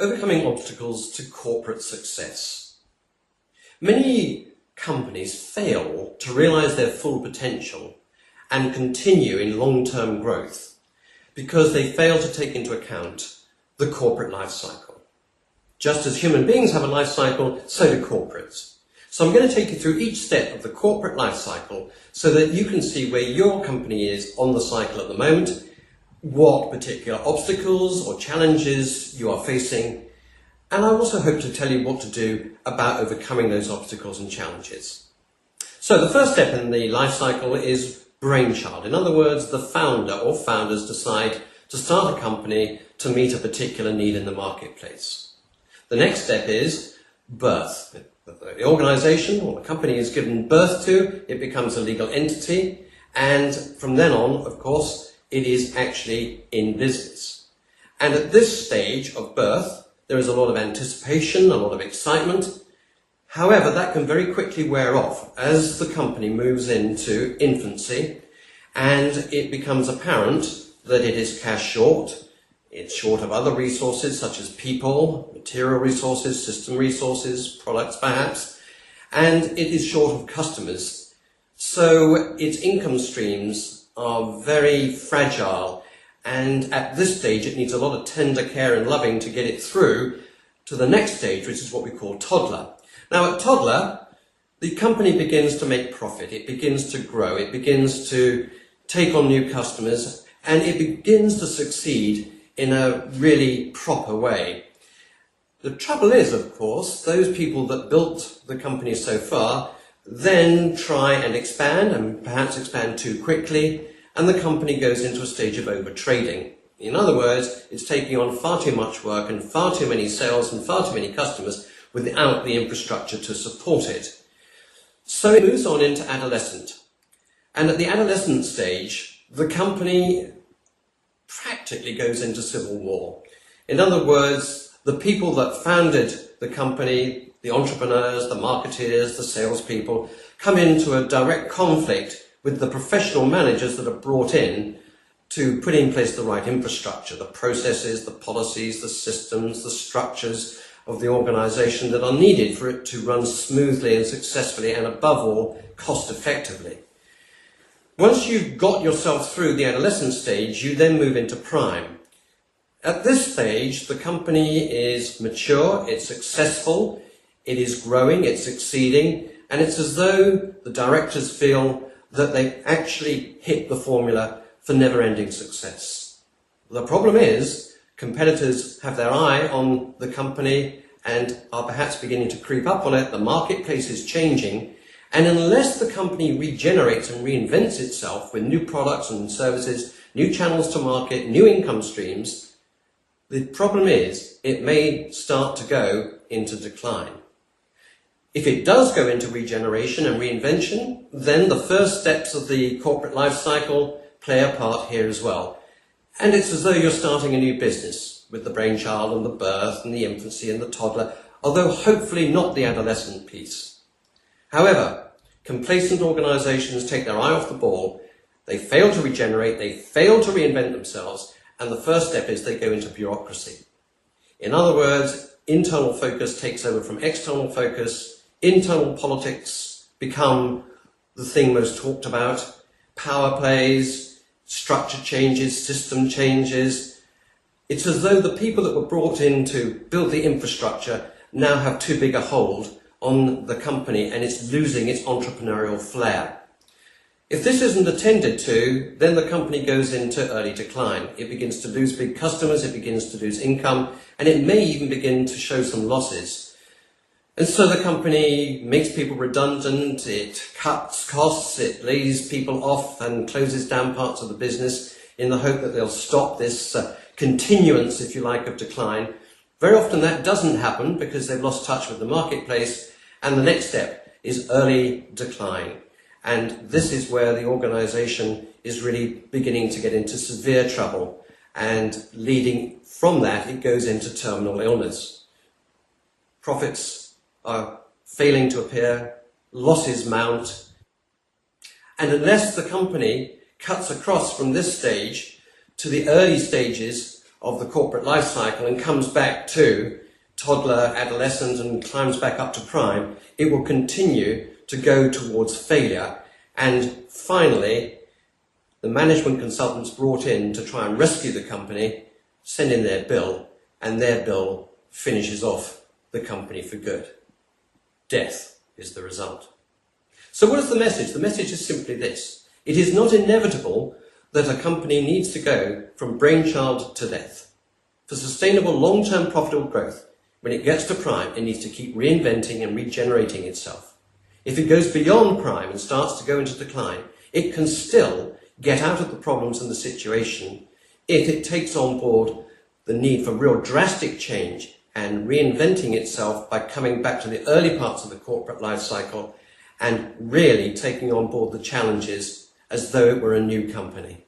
Overcoming obstacles to corporate success. Many companies fail to realize their full potential and continue in long-term growth because they fail to take into account the corporate life cycle. Just as human beings have a life cycle, so do corporates. So I'm going to take you through each step of the corporate life cycle so that you can see where your company is on the cycle at the moment, what particular obstacles or challenges you are facing, and I also hope to tell you what to do about overcoming those obstacles and challenges. So the first step in the life cycle is brainchild. In other words, the founder or founders decide to start a company to meet a particular need in the marketplace. The next step is birth. The organization or the company is given birth to, it becomes a legal entity, and from then on, of course, it is actually in business. And at this stage of birth, there is a lot of anticipation, a lot of excitement. However, that can very quickly wear off as the company moves into infancy and it becomes apparent that it is cash short. It's short of other resources such as people, material resources, system resources, products perhaps, and it is short of customers. So its income streams are very fragile, and at this stage it needs a lot of tender care and loving to get it through to the next stage, which is what we call toddler. Now at toddler, the company begins to make profit, it begins to grow, it begins to take on new customers, and it begins to succeed in a really proper way. The trouble is, of course, those people that built the company so far then try and expand, and perhaps expand too quickly, and the company goes into a stage of overtrading. In other words, it's taking on far too much work and far too many sales and far too many customers without the infrastructure to support it. So it moves on into adolescent. And at the adolescent stage, the company practically goes into civil war. In other words, the people that founded the company, the entrepreneurs, the marketeers, the salespeople, come into a direct conflict with the professional managers that are brought in to put in place the right infrastructure, the processes, the policies, the systems, the structures of the organization that are needed for it to run smoothly and successfully and above all, cost effectively. Once you've got yourself through the adolescent stage, you then move into prime. At this stage, the company is mature, it's successful, it is growing, it's succeeding, and it's as though the directors feel that they've actually hit the formula for never-ending success. The problem is, competitors have their eye on the company and are perhaps beginning to creep up on it, the marketplace is changing, and unless the company regenerates and reinvents itself with new products and services, new channels to market, new income streams, the problem is it may start to go into decline. If it does go into regeneration and reinvention, then the first steps of the corporate life cycle play a part here as well. And it's as though you're starting a new business with the brainchild and the birth and the infancy and the toddler, although hopefully not the adolescent piece. However, complacent organizations take their eye off the ball, they fail to regenerate, they fail to reinvent themselves, and the first step is they go into bureaucracy. In other words, internal focus takes over from external focus, internal politics become the thing most talked about, power plays, structure changes, system changes. It's as though the people that were brought in to build the infrastructure now have too big a hold on the company and it's losing its entrepreneurial flair. If this isn't attended to, then the company goes into early decline. It begins to lose big customers, it begins to lose income, and it may even begin to show some losses. And so the company makes people redundant, it cuts costs, it lays people off and closes down parts of the business in the hope that they'll stop this continuance, if you like, of decline. Very often that doesn't happen because they've lost touch with the marketplace, and the next step is early decline. And this is where the organization is really beginning to get into severe trouble, and leading from that, it goes into terminal illness. Profits are failing to appear, losses mount, and unless the company cuts across from this stage to the early stages of the corporate life cycle and comes back to toddler, adolescent, and climbs back up to prime, it will continue to go towards failure. And finally, the management consultants brought in to try and rescue the company send in their bill, and their bill finishes off the company for good. Death is the result. So what is the message? The message is simply this. It is not inevitable that a company needs to go from brainchild to death. For sustainable long-term profitable growth, when it gets to prime, it needs to keep reinventing and regenerating itself. If it goes beyond prime and starts to go into decline, it can still get out of the problems and the situation if it takes on board the need for real drastic change and reinventing itself by coming back to the early parts of the corporate life cycle and really taking on board the challenges as though it were a new company.